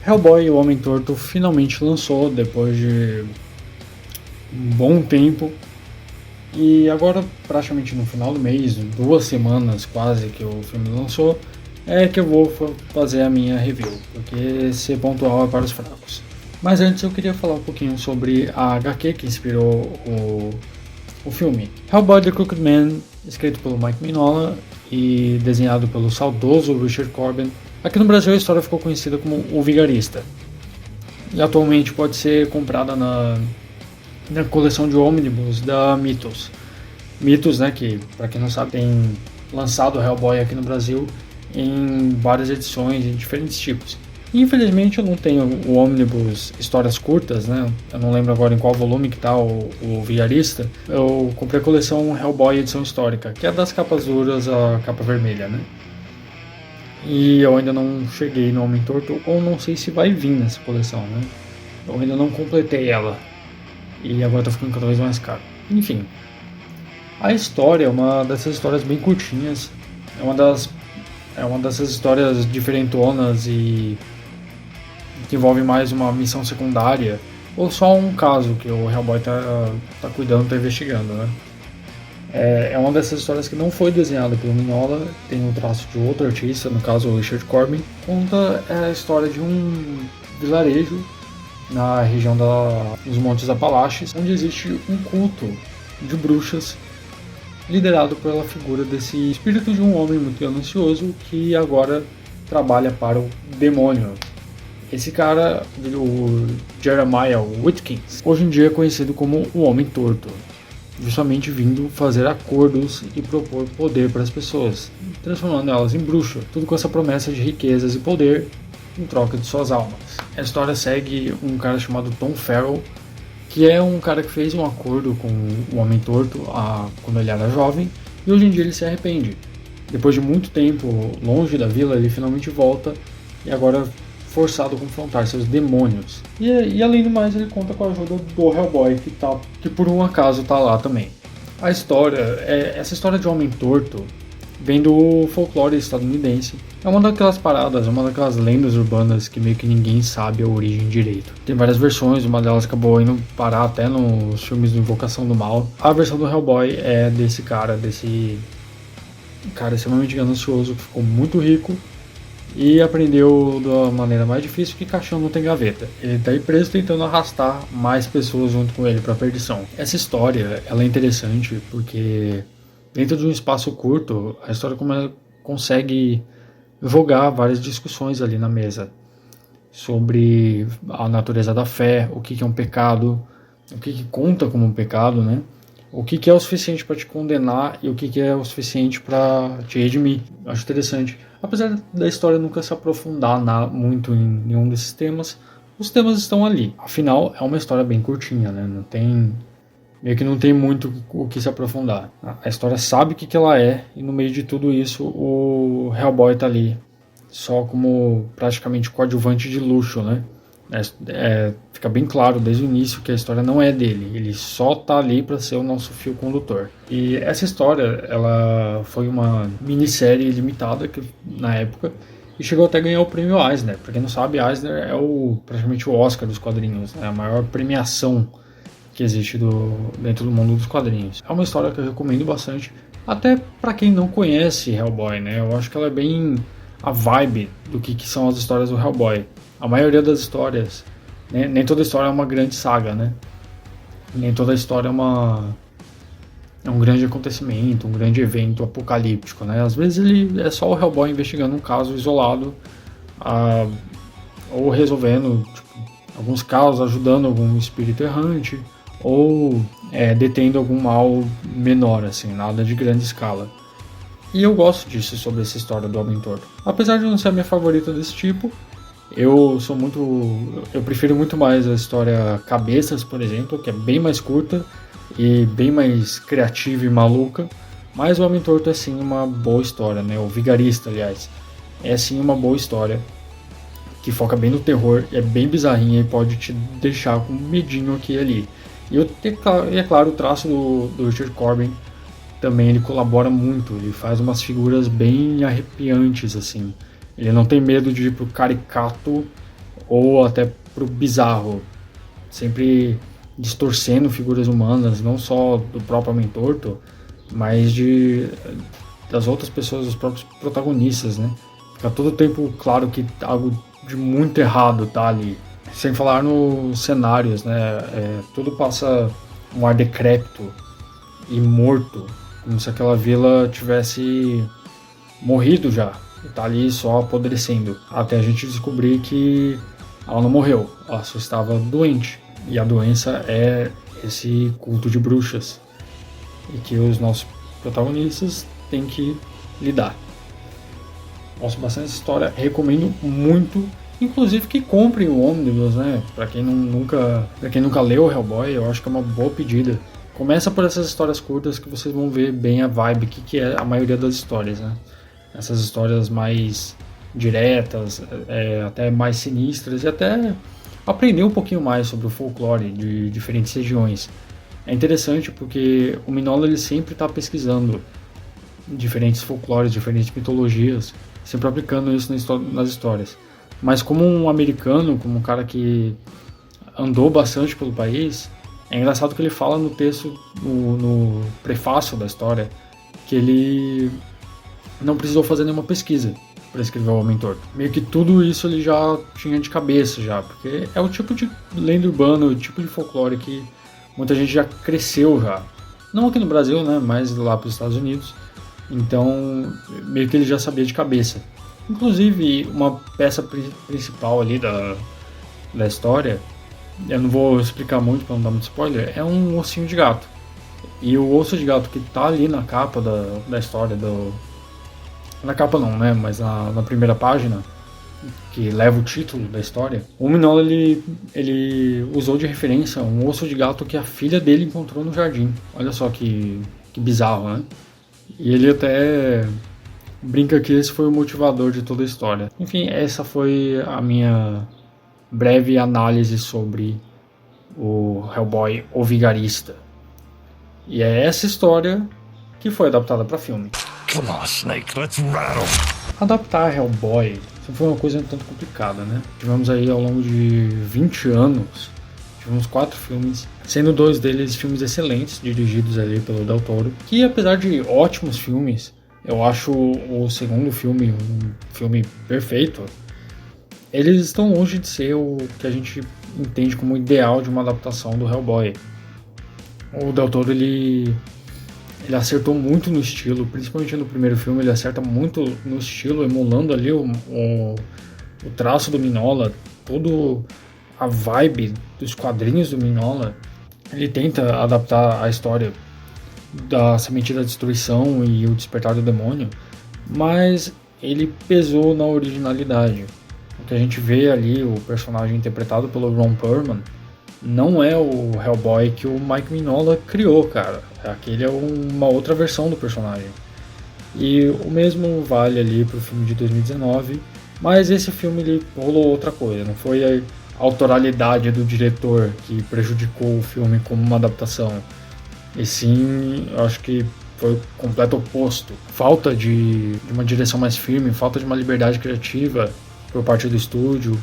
Hellboy, o Homem Torto, finalmente lançou depois de um bom tempo. E agora, praticamente no final do mês, 2 semanas quase que o filme lançou, é que eu vou fazer a minha review, porque ser pontual é para os fracos. Mas antes eu queria falar um pouquinho sobre a HQ que inspirou o filme. Hellboy The Crooked Man, escrito pelo Mike Mignola e desenhado pelo saudoso Richard Corben. Aqui no Brasil a história ficou conhecida como O Vigarista. E atualmente pode ser comprada na coleção de ônibus da Mythos. Mythos, né, que para quem não sabe tem lançado o Hellboy aqui no Brasil em várias edições, em diferentes tipos. Infelizmente eu não tenho o ônibus histórias curtas, né? Eu não lembro agora em qual volume que tá o Vigarista. Eu comprei a coleção Hellboy edição histórica, que é das capas duras a capa vermelha, né? E eu ainda não cheguei no Homem Torto, ou não sei se vai vir nessa coleção, né? Eu ainda não completei ela. E agora tá ficando cada vez mais caro. Enfim, a história é uma dessas histórias bem curtinhas. É uma dessas histórias diferentonas e que envolve mais uma missão secundária ou só um caso que o Hellboy tá cuidando, tá investigando, né? É uma dessas histórias que não foi desenhada pelo Mignola, tem o traço de outro artista, no caso o Richard Corben. Conta a história de um vilarejo na região dos Montes Apalaches, onde existe um culto de bruxas liderado pela figura desse espírito de um homem muito ganancioso que agora trabalha para o demônio. Esse cara, o Jeremiah Whitkins, hoje em dia é conhecido como o Homem Torto, justamente vindo fazer acordos e propor poder para as pessoas, transformando elas em bruxa, tudo com essa promessa de riquezas e poder em troca de suas almas. A história segue um cara chamado Tom Farrell, que é um cara que fez um acordo com o Homem Torto quando ele era jovem, e hoje em dia ele se arrepende. Depois de muito tempo longe da vila, ele finalmente volta e agora forçado a confrontar seus demônios. E além do mais, ele conta com a ajuda do Hellboy, que por um acaso tá lá também. A história, essa história de Homem Torto vem do folclore estadunidense. É uma daquelas paradas, uma daquelas lendas urbanas que meio que ninguém sabe a origem direito. Tem várias versões, uma delas acabou indo parar até nos filmes do Invocação do Mal. A versão do Hellboy é desse cara extremamente ganancioso, que ficou muito rico e aprendeu da maneira mais difícil que caixão não tem gaveta. Ele tá aí preso tentando arrastar mais pessoas junto com ele para a perdição. Essa história, ela é interessante porque dentro de um espaço curto, a história consegue jogar várias discussões ali na mesa sobre a natureza da fé, o que é um pecado, o que conta como um pecado, né? O que é o suficiente para te condenar e o que é o suficiente para te redimir. Acho interessante. Apesar da história nunca se aprofundar muito em nenhum desses temas, os temas estão ali. Afinal, é uma história bem curtinha, né? Meio que não tem muito o que se aprofundar. A história sabe o que ela é, e no meio de tudo isso, o Hellboy tá ali, só como praticamente coadjuvante de luxo, né? Fica bem claro desde o início que a história não é dele, ele só tá ali para ser o nosso fio condutor. E essa história, ela foi uma minissérie limitada na época, e chegou até a ganhar o prêmio Eisner. Pra quem não sabe, Eisner é praticamente o Oscar dos quadrinhos, né? A maior premiação que existe dentro do mundo dos quadrinhos. É uma história que eu recomendo bastante, até para quem não conhece Hellboy, né? Eu acho que ela é bem a vibe do que são as histórias do Hellboy. A maioria das histórias, né? Nem toda história é uma grande saga, né? Nem toda história é um grande acontecimento, um grande evento apocalíptico, né? Às vezes ele é só o Hellboy investigando um caso isolado, ou resolvendo, alguns casos, ajudando algum espírito errante, ou detendo algum mal menor, assim, nada de grande escala. E eu gosto disso sobre essa história do Homem Torto. Apesar de não ser a minha favorita desse tipo, eu prefiro muito mais a história Cabeças, por exemplo, que é bem mais curta e bem mais criativa e maluca. Mas o Homem Torto é sim uma boa história, né? O Vigarista, aliás, é sim uma boa história que foca bem no terror, é bem bizarrinha e pode te deixar com medinho aqui e ali. E é claro, o traço do Richard Corben também ele colabora muito, ele faz umas figuras bem arrepiantes, assim. Ele não tem medo de ir pro caricato ou até pro bizarro, sempre distorcendo figuras humanas, não só do próprio Homem-Torto, mas das outras pessoas, dos próprios protagonistas, né? Fica todo o tempo claro que algo de muito errado tá ali. Sem falar nos cenários, né? Tudo passa um ar decrépito e morto, como se aquela vila tivesse morrido já e tá ali só apodrecendo, até a gente descobrir que ela não morreu, ela só estava doente, e a doença é esse culto de bruxas e que os nossos protagonistas têm que lidar. Gosto bastante dessa história, recomendo muito, inclusive que comprem o Omnibus, né? Pra quem nunca leu o Hellboy, eu acho que é uma boa pedida. Começa por essas histórias curtas que vocês vão ver bem a vibe que é a maioria das histórias, né? Essas histórias mais diretas, até mais sinistras, e até aprender um pouquinho mais sobre o folclore de diferentes regiões. É interessante porque o Mignola ele sempre está pesquisando diferentes folclores, diferentes mitologias, sempre aplicando isso nas histórias. Mas como um americano, como um cara que andou bastante pelo país, é engraçado que ele fala no texto, no prefácio da história, que ele não precisou fazer nenhuma pesquisa para escrever o Homem-Torto. Meio que tudo isso ele já tinha de cabeça já, porque é o tipo de lenda urbana, o tipo de folclore que muita gente já cresceu já. Não aqui no Brasil, né, mas lá para os Estados Unidos. Então, meio que ele já sabia de cabeça. Inclusive, uma peça principal ali da história, eu não vou explicar muito para não dar muito spoiler, é um ossinho de gato. E o osso de gato que tá ali na capa da história, na capa não, né, mas na primeira página, que leva o título da história, o Mignola ele usou de referência um osso de gato que a filha dele encontrou no jardim. Olha só que bizarro, né? E ele até brinca que esse foi o motivador de toda a história. Enfim, essa foi a minha breve análise sobre o Hellboy, o Vigarista. E é essa história que foi adaptada para filme. Come on, Snake, let's rattle. Adaptar Hellboy foi uma coisa um tanto complicada, né? Tivemos aí ao longo de 20 anos, tivemos 4 filmes, sendo 2 deles filmes excelentes, dirigidos ali pelo Del Toro, que apesar de ótimos filmes, eu acho o segundo filme um filme perfeito. Eles estão longe de ser o que a gente entende como ideal de uma adaptação do Hellboy. O Del Toro, ele acertou muito no estilo, principalmente no primeiro filme, ele acerta muito no estilo, emulando ali o traço do Mignola, toda a vibe dos quadrinhos do Mignola. Ele tenta adaptar a história da Semente da Destruição e o Despertar do Demônio, mas ele pesou na originalidade. O que a gente vê ali, o personagem interpretado pelo Ron Perlman, não é o Hellboy que o Mike Mignola criou, cara. Aquele é uma outra versão do personagem. E o mesmo vale ali pro filme de 2019, mas esse filme ele rolou outra coisa, não foi a autoralidade do diretor que prejudicou o filme como uma adaptação. E sim, eu acho que foi o completo oposto. Falta de uma direção mais firme, falta de uma liberdade criativa por parte do estúdio,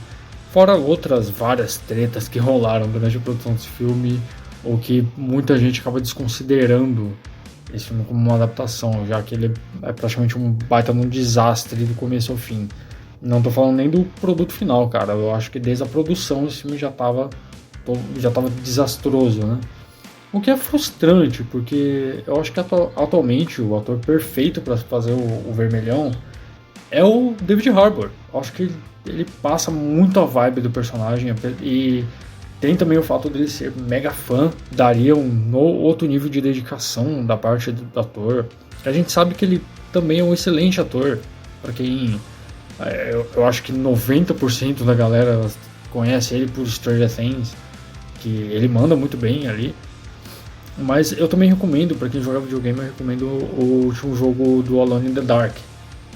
fora outras várias tretas que rolaram durante a produção desse filme, ou que muita gente acaba desconsiderando esse filme como uma adaptação, já que ele é praticamente um baita num desastre do começo ao fim. Não tô falando nem do produto final, cara, eu acho que desde a produção esse filme já tava desastroso, né? O que é frustrante, porque eu acho que atualmente o ator perfeito para fazer o Vermelhão é o David Harbour. Eu acho que ele passa muito a vibe do personagem e tem também o fato dele ser mega fã, daria um outro nível de dedicação da parte do ator. A gente sabe que ele também é um excelente ator, para quem eu acho que 90% da galera conhece ele por Stranger Things, que ele manda muito bem ali. Mas eu também recomendo, para quem joga videogame, eu recomendo o último jogo do Alone in the Dark,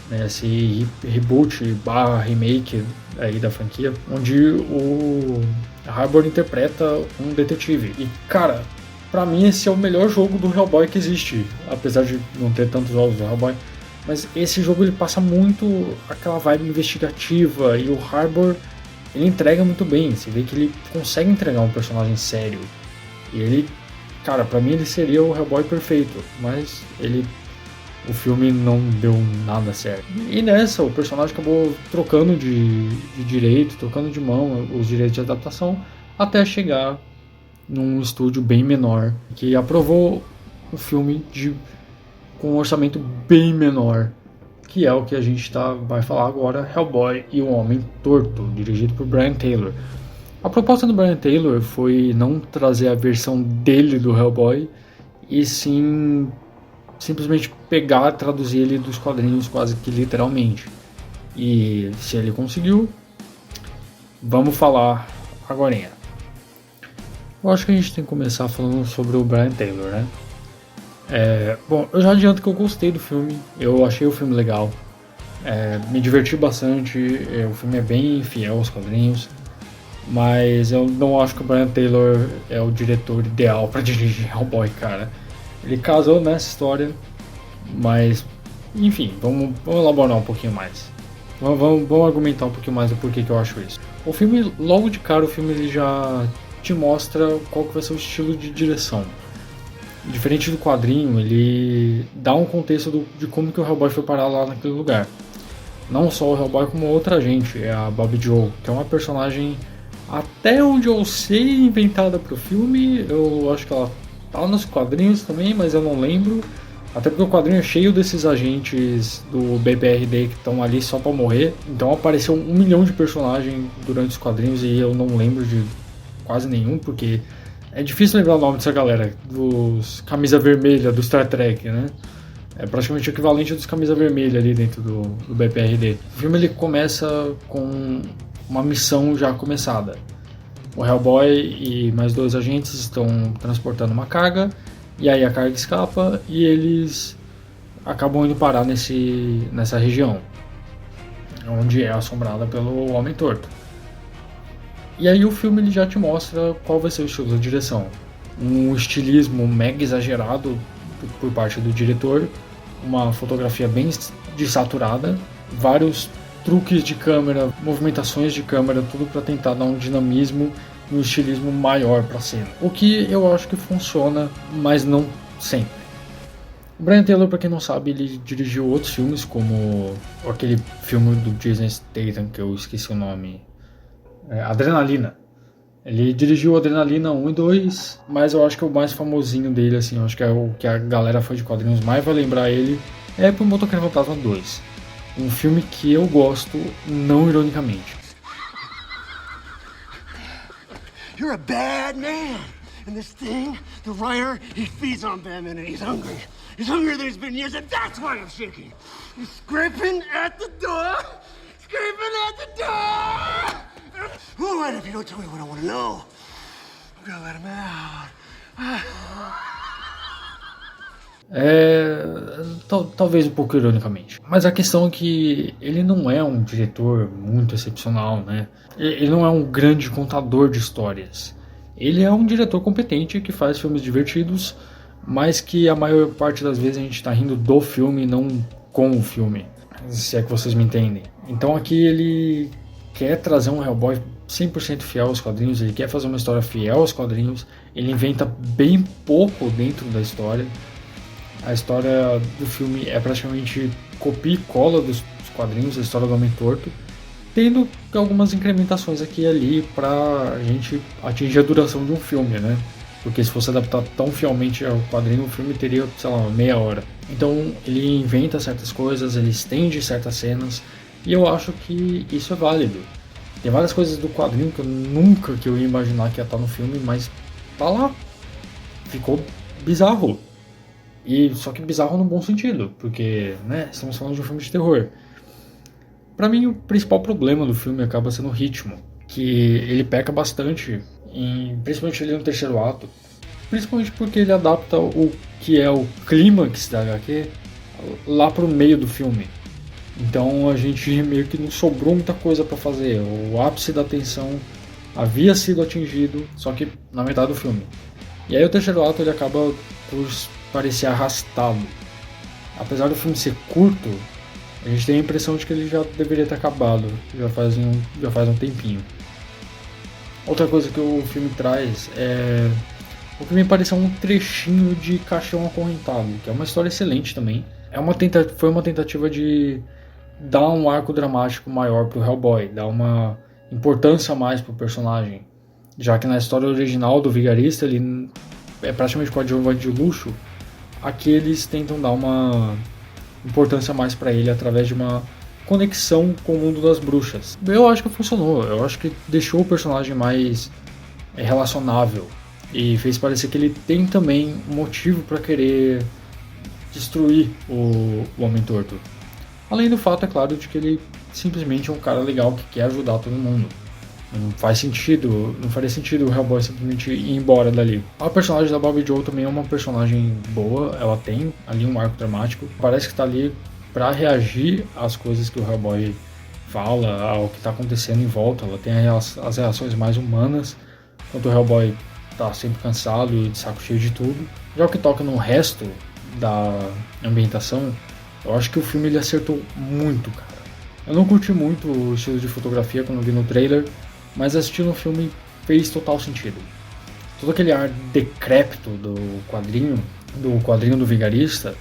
né, esse reboot / remake aí da franquia, onde o Harbour interpreta um detetive. E cara, pra mim esse é o melhor jogo do Hellboy que existe, apesar de não ter tantos jogos do Hellboy. Mas esse jogo ele passa muito aquela vibe investigativa, e o Harbour ele entrega muito bem, você vê que ele consegue entregar um personagem sério. E ele, cara, pra mim ele seria o Hellboy perfeito, mas o filme não deu nada certo. E nessa, o personagem acabou trocando de direito, trocando de mão os direitos de adaptação, até chegar num estúdio bem menor, que aprovou o filme com um orçamento bem menor, que é o que a gente vai falar agora, Hellboy e o Homem Torto, dirigido por Brian Taylor. A proposta do Brian Taylor foi não trazer a versão dele do Hellboy, e sim simplesmente pegar e traduzir ele dos quadrinhos quase que literalmente. E se ele conseguiu, vamos falar agorinha. Eu acho que a gente tem que começar falando sobre o Brian Taylor, né? Bom, eu já adianto que eu gostei do filme, eu achei o filme legal, me diverti bastante, o filme é bem fiel aos quadrinhos, mas eu não acho que o Brian Taylor é o diretor ideal para dirigir Hellboy, cara. Ele casou nessa história, mas enfim, vamos elaborar um pouquinho mais. Vamos argumentar um pouquinho mais do porquê que eu acho isso. O filme, logo de cara, ele já te mostra qual que vai ser o estilo de direção. Diferente do quadrinho, ele dá um contexto de como que o Hellboy foi parar lá naquele lugar. Não só o Hellboy, como outra gente, é a Bobby Joe, que é uma personagem, até onde eu sei, inventada pro filme. Eu acho que ela tá nos quadrinhos também, mas eu não lembro. Até porque o quadrinho é cheio desses agentes do BPRD que estão ali só pra morrer. Então apareceu 1 milhão de personagens durante os quadrinhos e eu não lembro de quase nenhum, porque é difícil lembrar o nome dessa galera, dos camisa vermelha do Star Trek, né? É praticamente o equivalente dos camisa vermelha ali dentro do BPRD. O filme ele começa com uma missão já começada. O Hellboy e mais 2 agentes estão transportando uma carga, e aí a carga escapa e eles acabam indo parar nessa região, onde é assombrada pelo Homem Torto. E aí o filme ele já te mostra qual vai ser o estilo da direção. Um estilismo mega exagerado por parte do diretor, uma fotografia bem desaturada, vários truques de câmera, movimentações de câmera, tudo para tentar dar um dinamismo e um estilismo maior para a cena. O que eu acho que funciona, mas não sempre. O Brian Taylor, para quem não sabe, ele dirigiu outros filmes, como aquele filme do Jason Statham, que eu esqueci o nome, Adrenalina. Ele dirigiu Adrenalina 1 e 2, mas eu acho que o mais famosinho dele, assim, eu acho que é o que a galera fã de quadrinhos mais vai lembrar ele, é pro Motoqueiro Fantasma 2. Um filme que eu gosto, não ironicamente. You're a bad man. And this thing, the writer, he feeds on Batman and he's hungry. He's hungrier than he's been in years, and that's why I'm shaking. He's scraping at the door. Scraping at the door! All right, if you don't tell me what I want to know, I'm gonna let him out. Talvez um pouco ironicamente. Mas a questão é que ele não é um diretor muito excepcional, né? Ele não é um grande contador de histórias. Ele é um diretor competente que faz filmes divertidos, mas que a maior parte das vezes a gente tá rindo do filme, não com o filme. Se é que vocês me entendem. Então aqui ele quer trazer um Hellboy 100% fiel aos quadrinhos, ele quer fazer uma história fiel aos quadrinhos, ele inventa bem pouco dentro da história. A história do filme é praticamente copia e cola dos quadrinhos, a história do Homem Torto, tendo algumas incrementações aqui e ali pra gente atingir a duração de um filme, né? Porque se fosse adaptar tão fielmente ao quadrinho, o filme teria, sei lá, meia hora. Então ele inventa certas coisas, ele estende certas cenas, e eu acho que isso é válido. Tem várias coisas do quadrinho que eu ia imaginar que ia estar no filme, mas tá lá. Ficou bizarro. E só que bizarro no bom sentido, porque, né, estamos falando de um filme de terror. Pra mim, o principal problema do filme acaba sendo o ritmo, que ele peca bastante, principalmente ali no terceiro ato, principalmente porque ele adapta o que é o clímax da HQ lá pro meio do filme. Então a gente meio que não sobrou muita coisa pra fazer, o ápice da tensão havia sido atingido, só que na metade do filme. E aí o terceiro ato ele acaba por parecer arrastado. Apesar do filme ser curto, a gente tem a impressão de que ele já deveria ter acabado, já faz um tempinho. Outra coisa que o filme traz é o que me pareceu um trechinho de Caixão Acorrentado, que é uma história excelente também. Foi uma tentativa de dar um arco dramático maior pro Hellboy, dar uma importância a mais pro personagem, já que na história original do Vigarista ele é praticamente coadjuvante de luxo. Aqui eles tentam dar uma importância a mais para ele através de uma conexão com o mundo das bruxas. Eu acho que funcionou, eu acho que deixou o personagem mais relacionável e fez parecer que ele tem também um motivo para querer destruir o Homem Torto. Além do fato, é claro, de que ele simplesmente é um cara legal que quer ajudar todo mundo. Não faria sentido o Hellboy simplesmente ir embora dali. A personagem da Bobbi Jo também é uma personagem boa, ela tem ali um arco dramático, parece que está ali para reagir às coisas que o Hellboy fala, ao que está acontecendo em volta. Ela tem as reações mais humanas, enquanto o Hellboy está sempre cansado e de saco cheio de tudo. Já o que toca no resto da ambientação, eu acho que o filme ele acertou muito, cara. Eu não curti muito o estilo de fotografia quando vi no trailer, mas assistindo o filme fez total sentido. Todo aquele ar decrépito do quadrinho do Vigarista,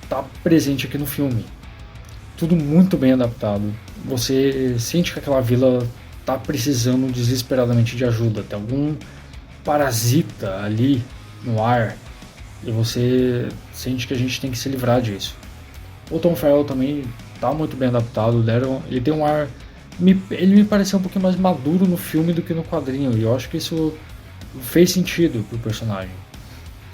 tá presente aqui no filme. Tudo muito bem adaptado. Você sente que aquela vila tá precisando desesperadamente de ajuda. Tem algum parasita ali no ar e você sente que a gente tem que se livrar disso. O Tom Farrell também tá muito bem adaptado. Ele tem um ar... Ele me pareceu um pouquinho mais maduro no filme do que no quadrinho, e eu acho que isso fez sentido pro personagem.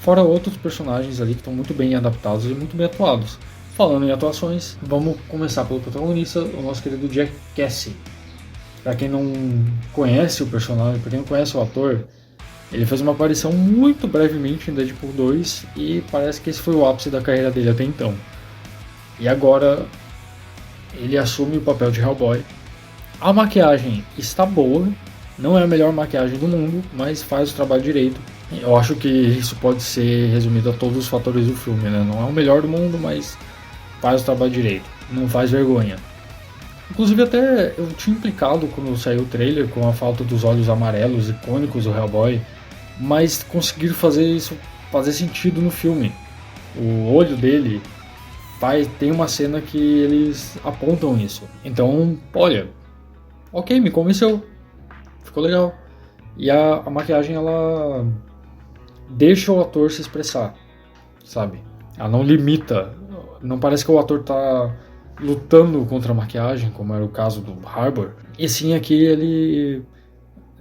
Fora outros personagens ali que estão muito bem adaptados e muito bem atuados. Falando em atuações, vamos começar pelo protagonista, o nosso querido Jack Casey. Pra quem não conhece o personagem, pra quem não conhece o ator, ele fez uma aparição muito brevemente em Deadpool 2 e parece que esse foi o ápice da carreira dele até então. E agora ele assume o papel de Hellboy. A maquiagem está boa, não é a melhor maquiagem do mundo, mas faz o trabalho direito. Eu acho que isso pode ser resumido a todos os fatores do filme, né? Não é o melhor do mundo, mas faz o trabalho direito, não faz vergonha. Inclusive até eu tinha implicado quando saiu o trailer com a falta dos olhos amarelos icônicos do Hellboy, mas conseguiram fazer isso fazer sentido no filme. O olho dele tem uma cena que eles apontam isso. Então, olha, ok, me convenceu, ficou legal. E a maquiagem ela deixa o ator se expressar, sabe? Ela não limita, não parece que o ator tá lutando contra a maquiagem, como era o caso do Harbour. E sim, aqui ele,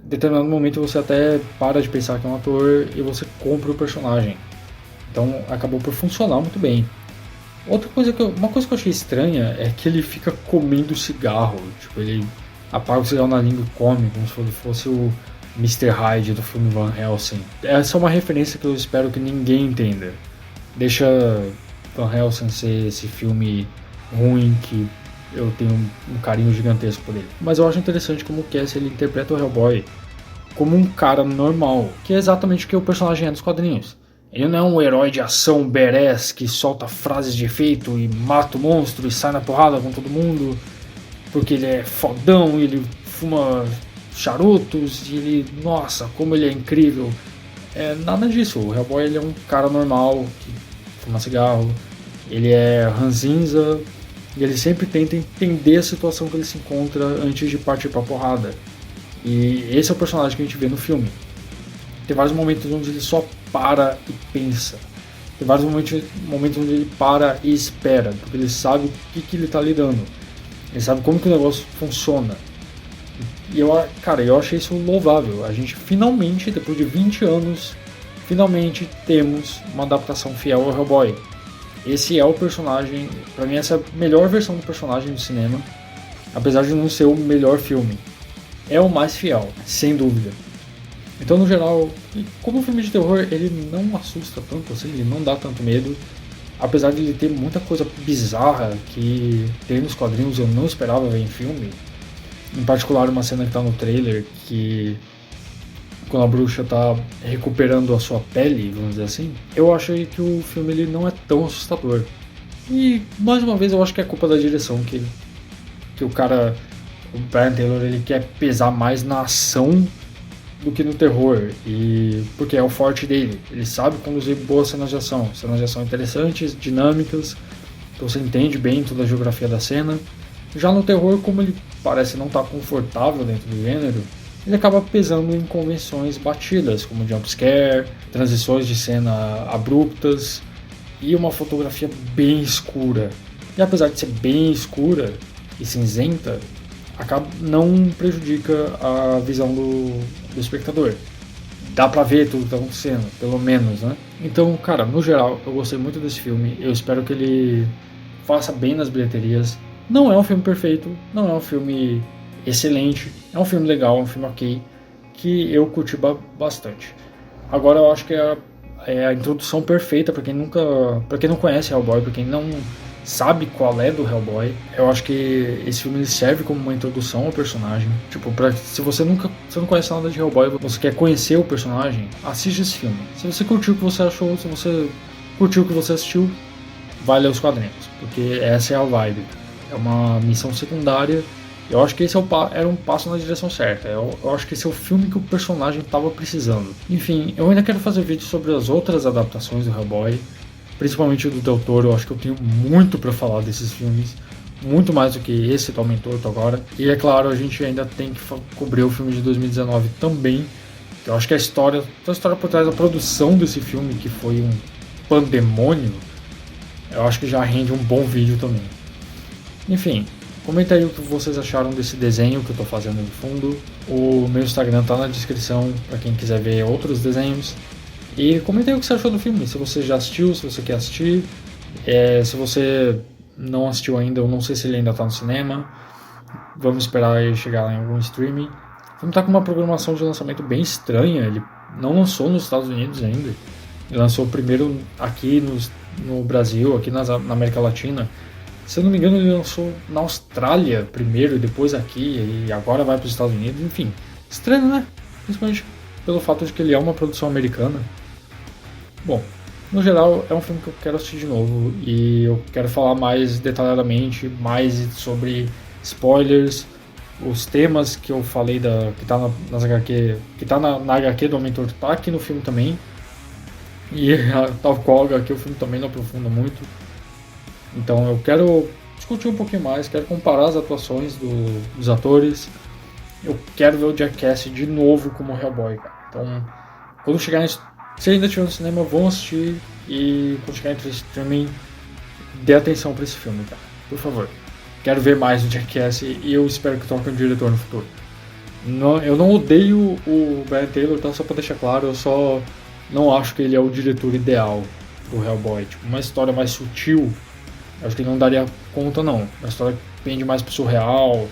em determinado momento você até para de pensar que é um ator e você compra o personagem. Então acabou por funcionar muito bem. Uma coisa que eu achei estranha é que ele fica comendo cigarro, tipo, ele apaga o cigarro na língua e come, como se fosse o Mr. Hyde do filme Van Helsing. Essa é uma referência que eu espero que ninguém entenda. Deixa Van Helsing ser esse filme ruim que eu tenho um carinho gigantesco por ele. Mas eu acho interessante como o Cassie ele interpreta o Hellboy como um cara normal, que é exatamente o que o personagem é dos quadrinhos. Ele não é um herói de ação badass que solta frases de efeito e mata o monstro e sai na porrada com todo mundo porque ele é fodão e ele fuma charutos e ele, nossa, como ele é incrível. Nada disso. O Hellboy ele é um cara normal que fuma cigarro, ele é ranzinza e ele sempre tenta entender a situação que ele se encontra antes de partir pra porrada. E esse é o personagem que a gente vê no filme. Tem vários momentos onde ele só para e pensa. Tem vários momentos onde ele para e espera, porque ele sabe o que ele está lidando. Ele sabe como que o negócio funciona. E eu achei isso louvável. A gente finalmente, depois de 20 anos, finalmente temos uma adaptação fiel ao Hellboy. Esse é o personagem, pra mim essa é a melhor versão do personagem do cinema, apesar de não ser o melhor filme. É o mais fiel, sem dúvida. Então, no geral, como um filme de terror, ele não assusta tanto assim, ele não dá tanto medo. Apesar de ele ter muita coisa bizarra que tem nos quadrinhos eu não esperava ver em filme. Em particular, uma cena que tá no trailer, que quando a bruxa tá recuperando a sua pele, vamos dizer assim, eu achei que o filme ele não é tão assustador. E, mais uma vez, eu acho que é culpa da direção, que o Brian Taylor, ele quer pesar mais na ação do que no terror, e porque é o forte dele. Ele sabe conduzir boas cenas de ação interessantes, dinâmicas, então você entende bem toda a geografia da cena. Já no terror, como ele parece não estar confortável dentro do gênero, ele acaba pesando em convenções batidas, como jumpscare, transições de cena abruptas e uma fotografia bem escura. E apesar de ser bem escura e cinzenta, não prejudica a visão do espectador. Dá pra ver tudo que tá acontecendo, pelo menos, né? Então, cara, no geral, eu gostei muito desse filme. Eu espero que ele faça bem nas bilheterias. Não é um filme perfeito, não é um filme excelente, é um filme legal, é um filme ok, que eu curti bastante. Agora eu acho que é a introdução perfeita para quem não conhece Hellboy, para quem não sabe qual é do Hellboy. Eu acho que esse filme ele serve como uma introdução ao personagem. Tipo, se você não conhece nada de Hellboy, você quer conhecer o personagem, assiste esse filme. Se você curtiu o que você achou, se você curtiu o que você assistiu, vai ler os quadrinhos, porque essa é a vibe. É uma missão secundária. Eu acho que esse era um passo na direção certa. Eu acho que esse é o filme que o personagem estava precisando. Enfim, eu ainda quero fazer vídeo sobre as outras adaptações do Hellboy, principalmente do Del Toro. Eu acho que eu tenho muito para falar desses filmes, muito mais do que esse do Torto agora. E é claro, a gente ainda tem que cobrir o filme de 2019 também. Eu acho que a história por trás da produção desse filme, que foi um pandemônio, eu acho que já rende um bom vídeo também. Enfim, comenta aí o que vocês acharam desse desenho que eu tô fazendo no fundo. O meu Instagram tá na descrição para quem quiser ver outros desenhos. E comenta aí o que você achou do filme, se você já assistiu, se você quer assistir. Se você não assistiu ainda, eu não sei se ele ainda tá no cinema. Vamos esperar ele chegar em algum streaming. O filme tá com uma programação de lançamento bem estranha. Ele não lançou nos Estados Unidos ainda. Ele lançou primeiro aqui no Brasil, aqui na América Latina. Se eu não me engano, ele lançou na Austrália primeiro e depois aqui, e agora vai para os Estados Unidos. Enfim, estranho, né? Principalmente pelo fato de que ele é uma produção americana. Bom, no geral, é um filme que eu quero assistir de novo e eu quero falar mais detalhadamente, mais sobre spoilers, os temas que eu falei que tá nas HQ, que tá na HQ do Homem Torto, tá aqui no filme também. E tal qual a HQ, o filme também não aprofunda muito. Então eu quero discutir um pouquinho mais, quero comparar as atuações dos atores. Eu quero ver o Jackass de novo como Hellboy, cara. Então, quando chegar se ainda estiver no cinema, vão assistir. E quando chegar entre streaming, dê atenção pra esse filme, cara. Por favor. Quero ver mais do Jackass e eu espero que toque um diretor no futuro. Eu não odeio o Brian Taylor, tá? Só pra deixar claro, eu só não acho que ele é o diretor ideal pro Hellboy. Tipo, uma história mais sutil, acho que ele não daria conta, não. Uma história que pende mais pro surreal.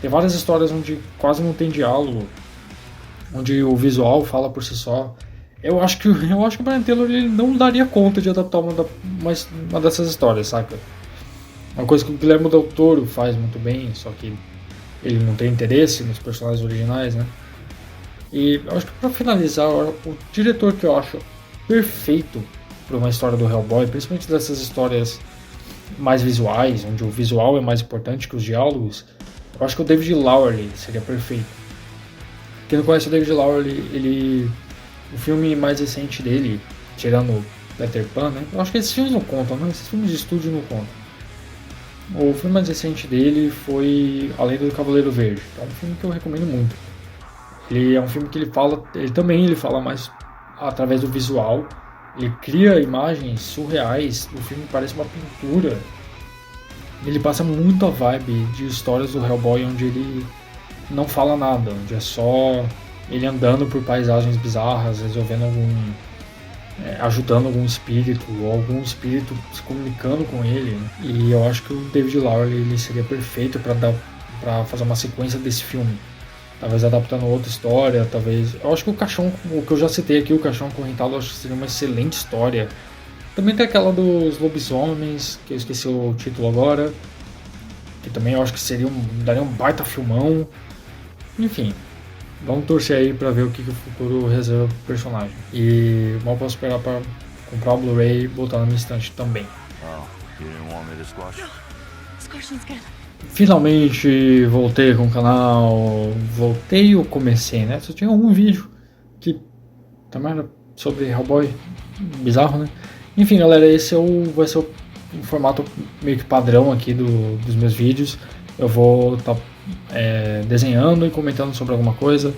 Tem várias histórias onde quase não tem diálogo, onde o visual fala por si só. Eu acho que o Brian Taylor ele não daria conta de adaptar uma dessas histórias, saca? Uma coisa que o Guillermo del Toro faz muito bem, só que ele não tem interesse nos personagens originais, né? E eu acho que pra finalizar, o diretor que eu acho perfeito para uma história do Hellboy, principalmente dessas histórias mais visuais, onde o visual é mais importante que os diálogos, eu acho que o David Lowery seria perfeito. Quem não conhece o David Lowery, o filme mais recente dele, tirando Peter Pan, né? Eu acho que esses filmes não contam, né? Esses filmes de estúdio não contam. O filme mais recente dele foi A Lenda do Cavaleiro Verde. É um filme que eu recomendo muito. Ele é um filme que ele fala mais através do visual. Ele cria imagens surreais. O filme parece uma pintura. Ele passa muito a vibe de histórias do Hellboy, onde ele não fala nada, onde é só ele andando por paisagens bizarras, resolvendo ajudando algum espírito, ou algum espírito se comunicando com ele, né? E eu acho que o David Lowery ele seria perfeito para fazer uma sequência desse filme. Talvez adaptando outra história, talvez... Eu acho que o que eu já citei aqui, o Caixão Acorrentado, eu acho que seria uma excelente história. Também tem aquela dos lobisomens, que eu esqueci o título agora, que também eu acho que daria um baita filmão. Enfim, vamos torcer aí pra ver o que o futuro reserva pro personagem. E mal posso esperar pra comprar o Blu-ray e botar na minha estante também. Oh, you didn't want me to squash? Squashing's good. Finalmente voltei com o canal, voltei ou comecei, né? Só tinha um vídeo que também era sobre Hellboy, bizarro, né? Enfim, galera, esse vai ser o formato meio que padrão aqui dos meus vídeos. Eu vou estar desenhando e comentando sobre alguma coisa,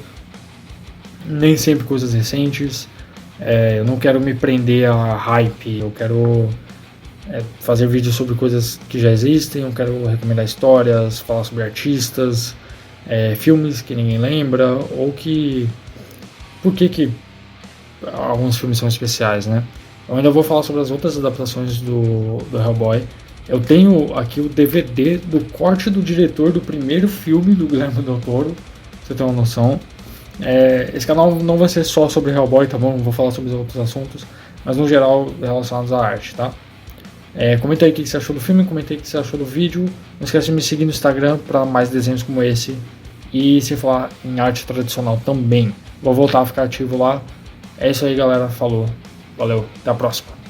nem sempre coisas recentes. Eu não quero me prender a hype, eu quero fazer vídeos sobre coisas que já existem, eu quero recomendar histórias, falar sobre artistas, filmes que ninguém lembra, ou que... por que alguns filmes são especiais, né? Eu ainda vou falar sobre as outras adaptações do Hellboy. Eu tenho aqui o DVD do corte do diretor do primeiro filme do Guillermo del Toro, pra você ter uma noção. Esse canal não vai ser só sobre Hellboy, tá bom? Eu vou falar sobre os outros assuntos, mas no geral relacionados à arte, tá? Comenta aí o que você achou do filme, comenta aí o que você achou do vídeo. Não esquece de me seguir no Instagram para mais desenhos como esse. E se falar em arte tradicional também. Vou voltar a ficar ativo lá. É isso aí, galera. Falou. Valeu. Até a próxima.